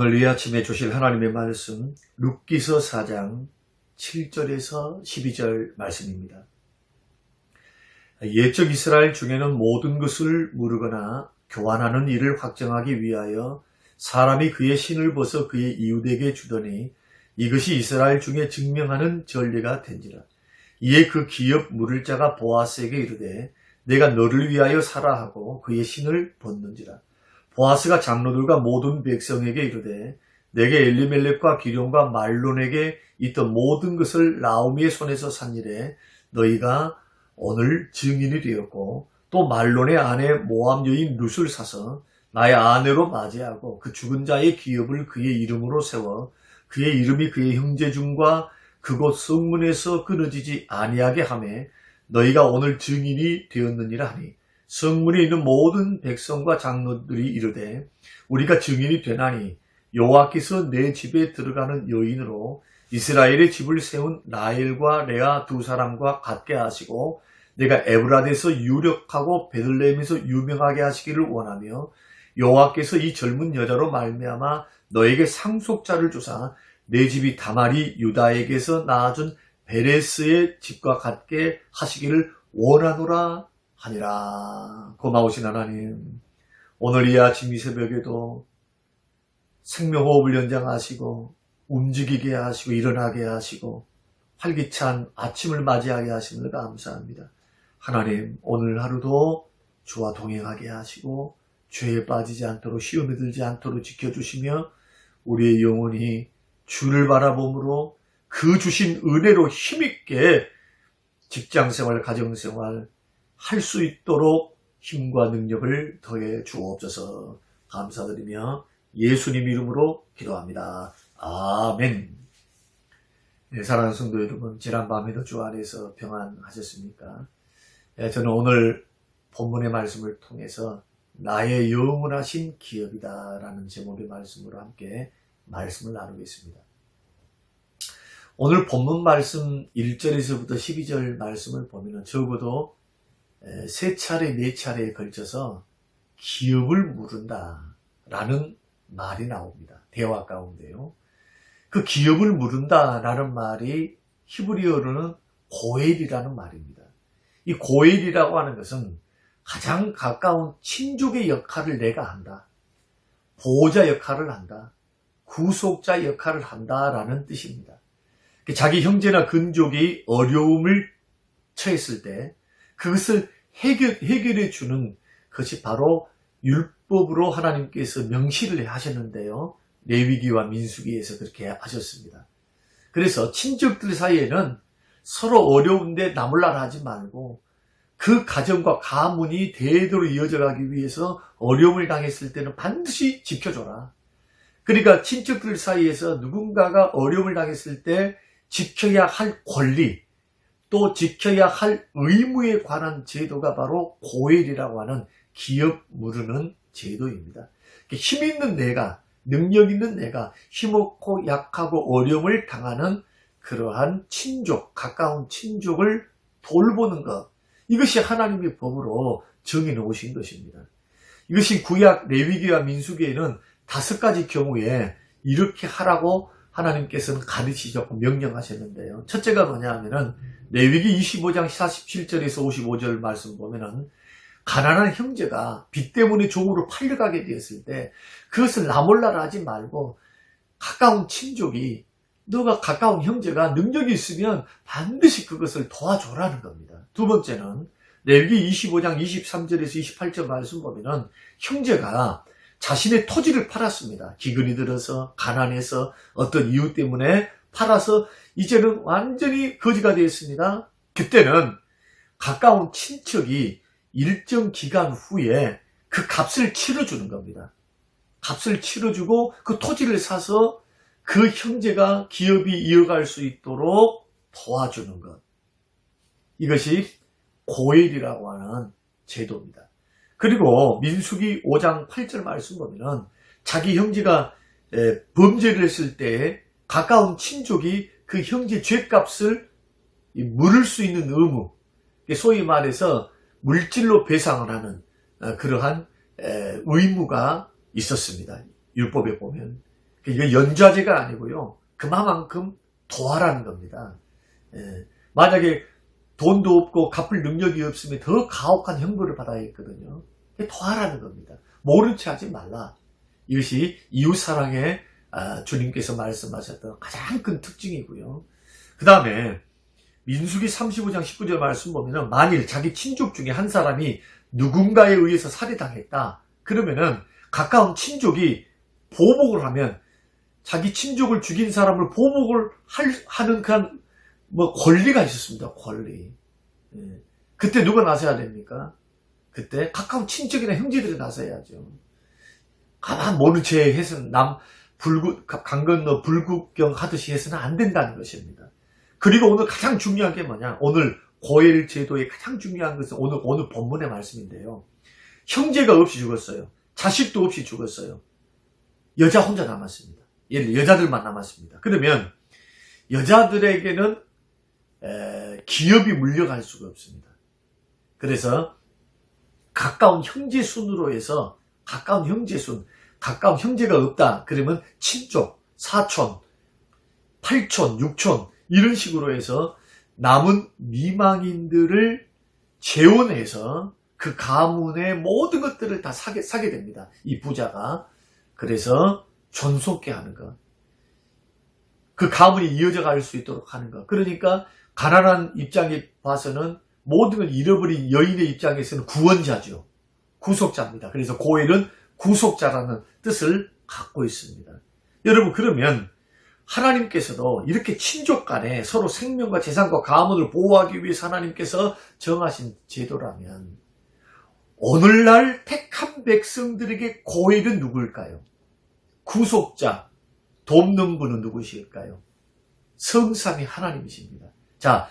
오늘 이 아침에 주실 하나님의 말씀 룻기서 4장 7절에서 12절 말씀입니다. 옛적 이스라엘 중에는 모든 것을 물으거나 교환하는 일을 확정하기 위하여 사람이 그의 신을 벗어 그의 이웃에게 주더니 이것이 이스라엘 중에 증명하는 전례가 된지라. 이에 그 기업 물을 자가 보아스에게 이르되 내가 너를 위하여 사라 하고 그의 신을 벗는지라. 보아스가 장로들과 모든 백성에게 이르되 내게 엘리멜렉과 기럯과 말론에게 있던 모든 것을 나오미의 손에서 산 일에 너희가 오늘 증인이 되었고 또 말론의 아내 모압 여인 룻을 사서 나의 아내로 맞이하고 그 죽은 자의 기업을 그의 이름으로 세워 그의 이름이 그의 형제 중과 그곳 성문에서 끊어지지 아니하게 하매 너희가 오늘 증인이 되었느니라 하니 성문에 있는 모든 백성과 장로들이 이르되 우리가 증인이 되나니 여호와께서 내 집에 들어가는 여인으로 이스라엘의 집을 세운 라헬과 레아 두 사람과 같게 하시고 내가 에브라데서 유력하고 베들레헴에서 유명하게 하시기를 원하며 여호와께서 이 젊은 여자로 말미암아 너에게 상속자를 주사 내 집이 다말이 유다에게서 낳아준 베레스의 집과 같게 하시기를 원하노라 하니라. 고마우신 하나님, 오늘 이 아침 이 새벽에도 생명호흡을 연장하시고 움직이게 하시고 일어나게 하시고 활기찬 아침을 맞이하게 하심을 감사합니다. 하나님, 오늘 하루도 주와 동행하게 하시고 죄에 빠지지 않도록 시험에 들지 않도록 지켜주시며 우리의 영혼이 주를 바라봄으로 그 주신 은혜로 힘있게 직장생활, 가정생활 할 수 있도록 힘과 능력을 더해 주옵소서. 감사드리며 예수님 이름으로 기도합니다. 아멘. 네, 사랑하는 성도 여러분, 지난 밤에도 주 안에서 평안하셨습니까? 네, 저는 오늘 본문의 말씀을 통해서 나의 영원하신 기업이다 라는 제목의 말씀으로 함께 말씀을 나누겠습니다. 오늘 본문 말씀 1절에서부터 12절 말씀을 보면 적어도 3차례, 4차례에 걸쳐서 기업을 물은다 라는 말이 나옵니다. 대화 가운데요. 그 기업을 물은다 라는 말이 히브리어로는 고엘이라는 말입니다. 이 고엘이라고 하는 것은 가장 가까운 친족의 역할을 내가 한다. 보호자 역할을 한다. 구속자 역할을 한다라는 뜻입니다. 자기 형제나 근족이 어려움을 처했을 때 그것을 해결해 주는 것이 바로 율법으로 하나님께서 명시를 하셨는데요. 레위기와 민수기에서 그렇게 하셨습니다. 그래서 친족들 사이에는 서로 어려운데 나몰라라 하지 말고 그 가정과 가문이 대대로 이어져가기 위해서 어려움을 당했을 때는 반드시 지켜줘라. 그러니까 친척들 사이에서 누군가가 어려움을 당했을 때 지켜야 할 권리, 또 지켜야 할 의무에 관한 제도가 바로 고엘이라고 하는 기업 무르는 제도입니다. 힘 있는 내가, 능력 있는 내가 힘없고 약하고 어려움을 당하는 그러한 친족, 가까운 친족을 돌보는 것, 이것이 하나님의 법으로 정해놓으신 것입니다. 이것이 구약 레위기와 민수기에는 5가지 경우에 이렇게 하라고 하나님께서는 가르치셨고 명령하셨는데요. 첫째가 뭐냐 하면은 레위기 25장 47절에서 55절 말씀 보면은 가난한 형제가 빚 때문에 종으로 팔려가게 되었을 때 그것을 나몰라라 하지 말고 가까운 친족이 너가 가까운 형제가 능력이 있으면 반드시 그것을 도와줘라는 겁니다. 두 번째는 레위기 25장 23절에서 28절 말씀 보면은 형제가 자신의 토지를 팔았습니다. 기근이 들어서 가난해서 어떤 이유 때문에 팔아서 이제는 완전히 거지가 되었습니다. 그때는 가까운 친척이 일정 기간 후에 그 값을 치러주는 겁니다. 값을 치러주고 그 토지를 사서 그 형제가 기업이 이어갈 수 있도록 도와주는 것. 이것이 고엘이라고 하는 제도입니다. 그리고 민수기 5장 8절 말씀 보면은 자기 형제가 범죄를 했을 때 가까운 친족이 그 형제 죄값을 물을 수 있는 의무, 소위 말해서 물질로 배상을 하는 그러한 의무가 있었습니다. 율법에 보면. 이거 연좌제가 아니고요. 그만큼 도하라는 겁니다. 만약에 돈도 없고 갚을 능력이 없으면 더 가혹한 형벌을 받아야 했거든요. 도하라는 겁니다. 모른 체 하지 말라. 이것이 이웃사랑의 주님께서 말씀하셨던 가장 큰 특징이고요. 그 다음에 민수기 35장 19절 말씀 보면은 만일 자기 친족 중에 한 사람이 누군가에 의해서 살해당했다. 그러면은 가까운 친족이 보복을 하면 자기 친족을 죽인 사람을 보복을 하는 그런 권리가 있었습니다. 권리. 그때 누가 나서야 됩니까? 그때 가까운 친척이나 형제들이 나서야죠. 가만 모른 채 해서는 강 건너 불국경 하듯이 해서는 안 된다는 것입니다. 그리고 오늘 가장 중요한 게 뭐냐? 오늘 고엘 제도의 가장 중요한 것은 오늘 본문의 말씀인데요. 형제가 없이 죽었어요. 자식도 없이 죽었어요. 여자 혼자 남았습니다. 여자들만 남았습니다. 그러면 여자들에게는 기업이 물려갈 수가 없습니다. 그래서 가까운 형제순으로 해서 가까운 형제가 없다. 그러면 친족, 사촌, 팔촌, 육촌 이런 식으로 해서 남은 미망인들을 재혼해서 그 가문의 모든 것들을 다 사게 됩니다. 이 부자가. 그래서 존속케 하는 것. 그 가문이 이어져 갈 수 있도록 하는 것. 그러니까 가난한 입장에 봐서는 모든 걸 잃어버린 여인의 입장에서는 구원자죠. 구속자입니다. 그래서 고엘은 구속자라는 뜻을 갖고 있습니다. 여러분 그러면 하나님께서도 이렇게 친족 간에 서로 생명과 재산과 가문을 보호하기 위해서 하나님께서 정하신 제도라면 오늘날 택한 백성들에게 고엘은 누구일까요? 구속자, 돕는 분은 누구실까요? 성삼위 하나님이십니다. 자,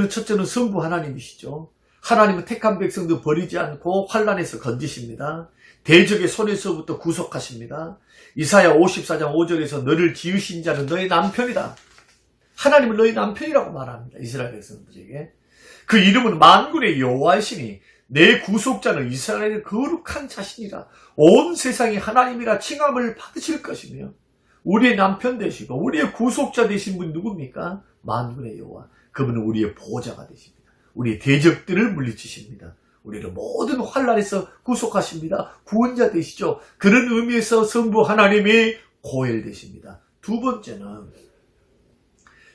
첫째는 성부 하나님이시죠. 하나님은 택한 백성들 버리지 않고 환난에서 건지십니다. 대적의 손에서부터 구속하십니다. 이사야 54장 5절에서 너를 지으신 자는 너의 남편이다. 하나님은 너의 남편이라고 말합니다. 이스라엘 백성들에게. 그 이름은 만군의 여호와이시니 내 구속자는 이스라엘의 거룩한 자신이라. 온 세상이 하나님이라 칭함을 받으실 것이며 우리의 남편 되시고 우리의 구속자 되신 분 누굽니까? 만군의 여호와. 그분은 우리의 보호자가 되십니다. 우리의 대적들을 물리치십니다. 우리를 모든 환난에서 구속하십니다. 구원자 되시죠. 그런 의미에서 성부 하나님이 고엘 되십니다. 두 번째는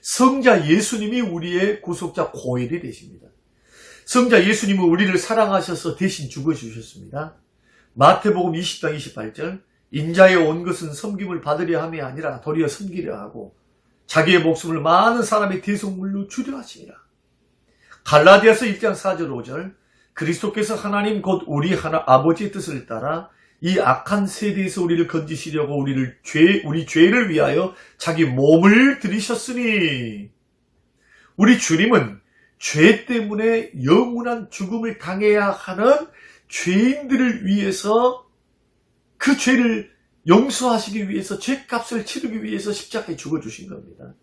성자 예수님이 우리의 구속자 고엘이 되십니다. 성자 예수님은 우리를 사랑하셔서 대신 죽어주셨습니다. 마태복음 20장 28절 인자에 온 것은 섬김을 받으려 함이 아니라 도리어 섬기려 하고 자기의 목숨을 많은 사람의 대속물로 주려 하시니라. 갈라디아서 1장 4절 5절 그리스도께서 하나님 곧 우리 아버지의 뜻을 따라 이 악한 세대에서 우리를 건지시려고 우리 죄를 위하여 자기 몸을 들이셨으니 우리 주님은 죄 때문에 영원한 죽음을 당해야 하는 죄인들을 위해서 그 죄를 용서하시기 위해서 죄값을 치르기 위해서 십자가에 죽어주신 겁니다.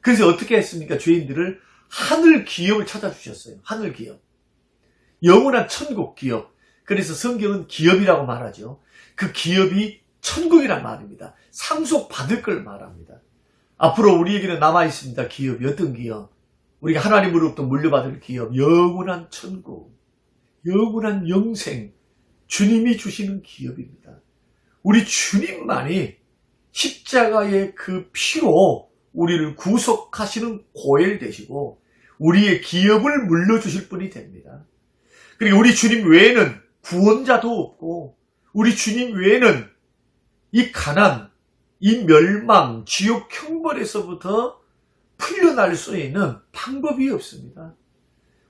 그래서 어떻게 했습니까? 죄인들을 하늘 기업을 찾아주셨어요. 하늘 기업. 영원한 천국 기업. 그래서 성경은 기업이라고 말하죠. 그 기업이 천국이란 말입니다. 상속받을 걸 말합니다. 앞으로 우리에게는 남아있습니다. 기업이 어떤 기업? 우리가 하나님으로부터 물려받을 기업. 영원한 천국. 영원한 영생. 주님이 주시는 기업입니다. 우리 주님만이 십자가의 그 피로 우리를 구속하시는 고엘 되시고 우리의 기업을 물려주실 분이 됩니다. 그리고 우리 주님 외에는 구원자도 없고 우리 주님 외에는 이 가난, 이 멸망, 지옥 형벌에서부터 풀려날 수 있는 방법이 없습니다.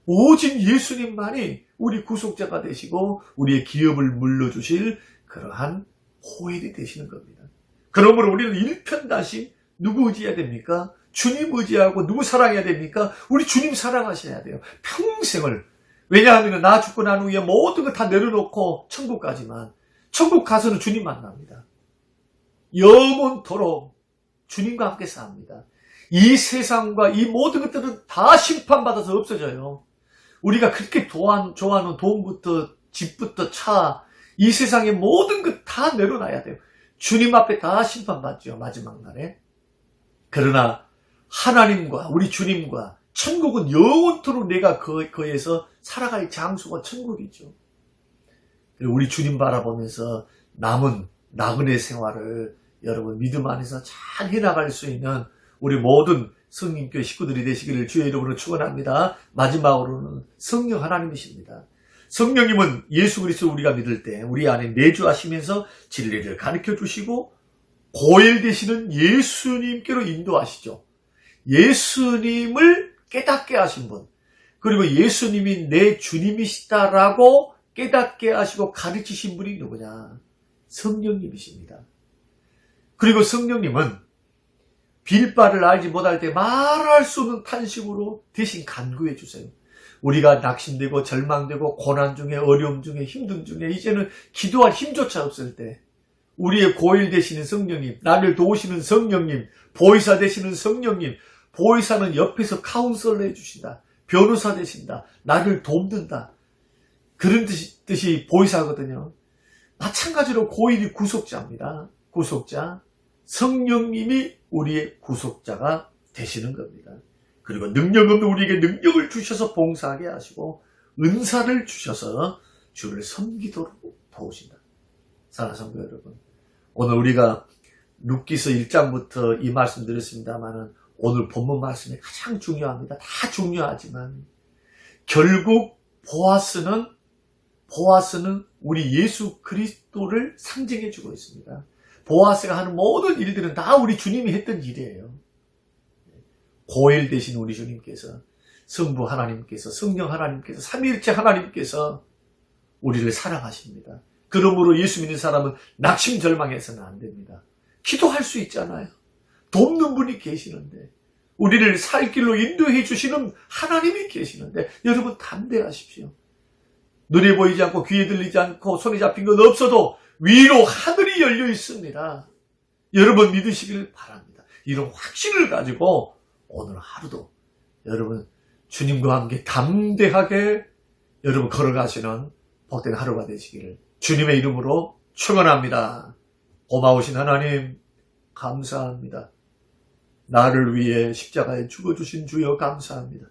오직 예수님만이 우리 구속자가 되시고 우리의 기업을 물려주실 그러한 고엘이 되시는 겁니다. 그러므로 우리는 일편단심 누구 의지해야 됩니까? 주님 의지하고 누구 사랑해야 됩니까? 우리 주님 사랑하셔야 돼요. 평생을. 왜냐하면 나 죽고 난 후에 모든 거 다 내려놓고 천국 가지만 천국 가서는 주님 만납니다. 영원토록 주님과 함께 삽니다. 이 세상과 이 모든 것들은 다 심판받아서 없어져요. 우리가 그렇게 좋아하는 돈부터 집부터 차, 이 세상의 모든 것 다 내려놔야 돼요. 주님 앞에 다 심판받죠. 마지막 날에. 그러나 하나님과 우리 주님과 천국은 영원토록 내가 거기에서 살아갈 장소가 천국이죠. 우리 주님 바라보면서 남은 나그네 생활을 여러분 믿음 안에서 잘 해나갈 수 있는 우리 모든 성령교회 식구들이 되시기를 주의 이름으로 축원합니다. 마지막으로는 성령 하나님이십니다. 성령님은 예수 그리스도 우리가 믿을 때 우리 안에 내주하시면서 진리를 가르쳐 주시고 고일되시는 예수님께로 인도하시죠. 예수님을 깨닫게 하신 분, 그리고 예수님이 내 주님이시다라고 깨닫게 하시고 가르치신 분이 누구냐? 성령님이십니다. 그리고 성령님은 빌바를 알지 못할 때 말할 수 없는 탄식으로 대신 간구해 주세요. 우리가 낙심되고 절망되고 고난 중에 어려움 중에 힘든 중에 이제는 기도할 힘조차 없을 때 우리의 고일 되시는 성령님, 나를 도우시는 성령님, 보혜사 되시는 성령님, 보혜사는 옆에서 카운슬러 해주신다. 변호사 되신다. 나를 돕는다. 그런 뜻이 보혜사거든요. 마찬가지로 고일이 구속자입니다. 구속자. 성령님이 우리의 구속자가 되시는 겁니다. 그리고 능력 없는 우리에게 능력을 주셔서 봉사하게 하시고 은사를 주셔서 주를 섬기도록 도우신다. 사랑하는 성도 여러분, 오늘 우리가 룻기서 1장부터 이 말씀 드렸습니다만 오늘 본문 말씀이 가장 중요합니다. 다 중요하지만 결국 보아스는 우리 예수 그리스도를 상징해 주고 있습니다. 보아스가 하는 모든 일들은 다 우리 주님이 했던 일이에요. 고엘 되신 우리 주님께서, 성부 하나님께서, 성령 하나님께서, 삼위일체 하나님께서 우리를 사랑하십니다. 그러므로 예수 믿는 사람은 낙심절망해서는 안 됩니다. 기도할 수 있잖아요. 돕는 분이 계시는데, 우리를 살 길로 인도해 주시는 하나님이 계시는데, 여러분 담대하십시오. 눈에 보이지 않고 귀에 들리지 않고 손에 잡힌 건 없어도 위로 하늘이 열려 있습니다. 여러분 믿으시길 바랍니다. 이런 확신을 가지고 오늘 하루도 여러분 주님과 함께 담대하게 여러분 걸어가시는 복된 하루가 되시기를 주님의 이름으로 축원합니다. 고마우신 하나님 감사합니다. 나를 위해 십자가에 죽어주신 주여 감사합니다.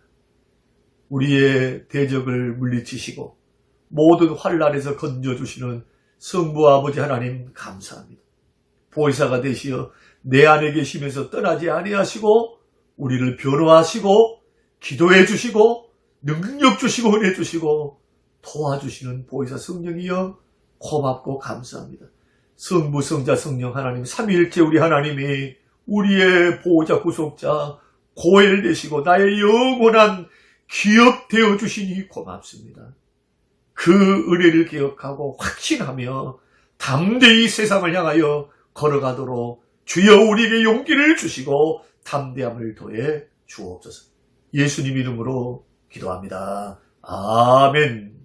우리의 대적을 물리치시고 모든 환난에서 건져주시는 성부 아버지 하나님 감사합니다. 보혜사가 되시어 내 안에 계시면서 떠나지 아니하시고 우리를 변호하시고 기도해 주시고 능력 주시고 은혜 주시고 도와주시는 보혜사 성령이여 고맙고 감사합니다. 성부 성자 성령 하나님 삼위일체 우리 하나님이 우리의 보호자 구속자 고엘 되시고 나의 영원한 기업 되어 주시니 고맙습니다. 그 은혜를 기억하고 확신하며 담대히 세상을 향하여 걸어가도록 주여 우리에게 용기를 주시고 담대함을 더해 주옵소서. 예수님 이름으로 기도합니다. 아멘.